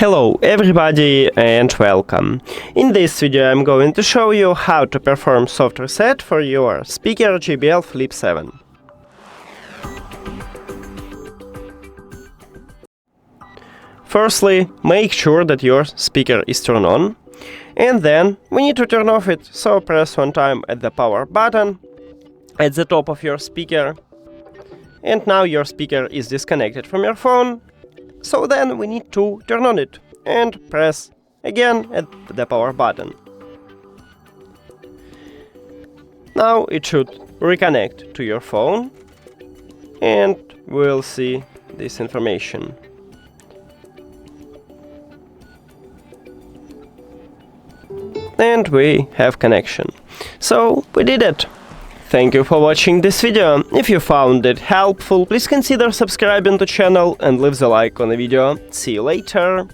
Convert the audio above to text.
Hello everybody and welcome. In this video I'm going to show you how to perform soft reset for your speaker JBL Flip 7. Firstly, make sure that your speaker is turned on, and then we need to turn off it, so press one time at the power button at the top of your speaker, and now your speaker is disconnected from your phone. So then we need to turn on it and press again at the power button. Now it should reconnect to your phone and we'll see this information. And we have connection. So we did it! Thank you for watching this video. If you found it helpful, please consider subscribing to the channel and leave the like on the video. See you later!